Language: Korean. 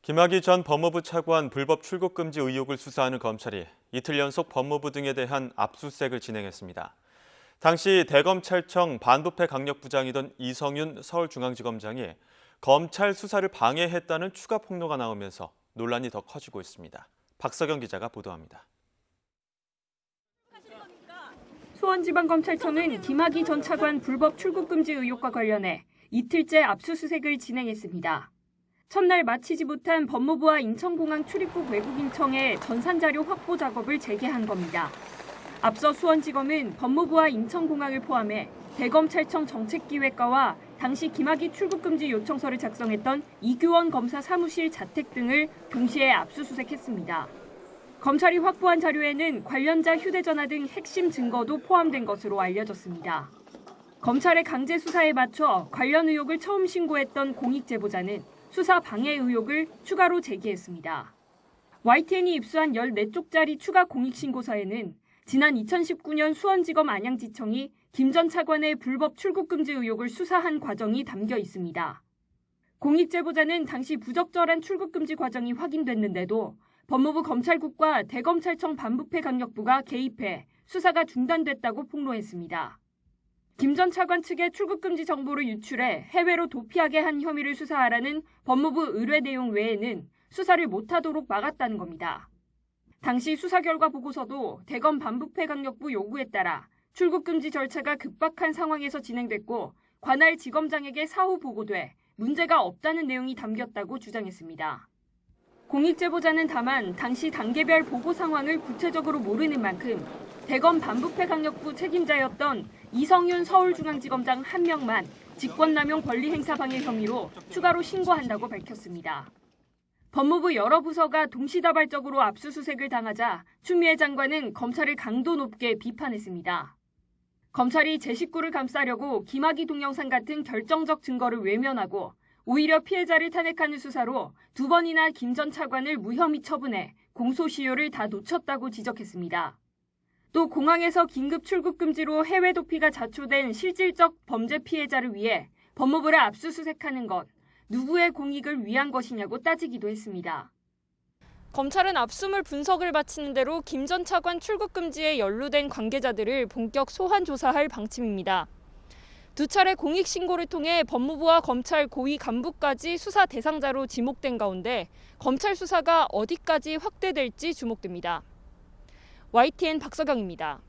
김학의 전 법무부 차관 불법 출국 금지 의혹을 수사하는 검찰이 이틀 연속 법무부 등에 대한 압수수색을 진행했습니다. 당시 대검찰청 반부패 강력부장이던 이성윤 서울중앙지검장이 검찰 수사를 방해했다는 추가 폭로가 나오면서 논란이 더 커지고 있습니다. 박석영 기자가 보도합니다. 수원지방검찰청은 김학의 전 차관 불법 출국 금지 의혹과 관련해 이틀째 압수수색을 진행했습니다. 첫날 마치지 못한 법무부와 인천공항 출입국 외국인청의 전산자료 확보 작업을 재개한 겁니다. 앞서 수원지검은 법무부와 인천공항을 포함해 대검찰청 정책기획과와 당시 김학의 출국금지 요청서를 작성했던 이규원 검사 사무실 자택 등을 동시에 압수수색했습니다. 검찰이 확보한 자료에는 관련자 휴대전화 등 핵심 증거도 포함된 것으로 알려졌습니다. 검찰의 강제 수사에 맞춰 관련 의혹을 처음 신고했던 공익제보자는 수사 방해 의혹을 추가로 제기했습니다. YTN이 입수한 14쪽짜리 추가 공익신고서에는 지난 2019년 수원지검 안양지청이 김 전 차관의 불법 출국금지 의혹을 수사한 과정이 담겨 있습니다. 공익제보자는 당시 부적절한 출국금지 과정이 확인됐는데도 법무부 검찰국과 대검찰청 반부패 강력부가 개입해 수사가 중단됐다고 폭로했습니다. 김 전 차관 측의 출국금지 정보를 유출해 해외로 도피하게 한 혐의를 수사하라는 법무부 의뢰 내용 외에는 수사를 못하도록 막았다는 겁니다. 당시 수사 결과 보고서도 대검 반부패 강력부 요구에 따라 출국금지 절차가 급박한 상황에서 진행됐고 관할 지검장에게 사후 보고돼 문제가 없다는 내용이 담겼다고 주장했습니다. 공익제보자는 다만 당시 단계별 보고 상황을 구체적으로 모르는 만큼 대검 반부패 강력부 책임자였던 이성윤 서울중앙지검장 한 명만 직권남용 권리행사 방해 혐의로 추가로 신고한다고 밝혔습니다. 법무부 여러 부서가 동시다발적으로 압수수색을 당하자 추미애 장관은 검찰을 강도 높게 비판했습니다. 검찰이 제 식구를 감싸려고 김학의 동영상 같은 결정적 증거를 외면하고 오히려 피해자를 탄핵하는 수사로 2번이나 김 전 차관을 무혐의 처분해 공소시효를 다 놓쳤다고 지적했습니다. 또 공항에서 긴급 출국 금지로 해외 도피가 자초된 실질적 범죄 피해자를 위해 법무부를 압수수색하는 것, 누구의 공익을 위한 것이냐고 따지기도 했습니다. 검찰은 압수물 분석을 마치는 대로 김 전 차관 출국 금지에 연루된 관계자들을 본격 소환 조사할 방침입니다. 2차례 공익신고를 통해 법무부와 검찰 고위 간부까지 수사 대상자로 지목된 가운데 검찰 수사가 어디까지 확대될지 주목됩니다. YTN 박석영입니다.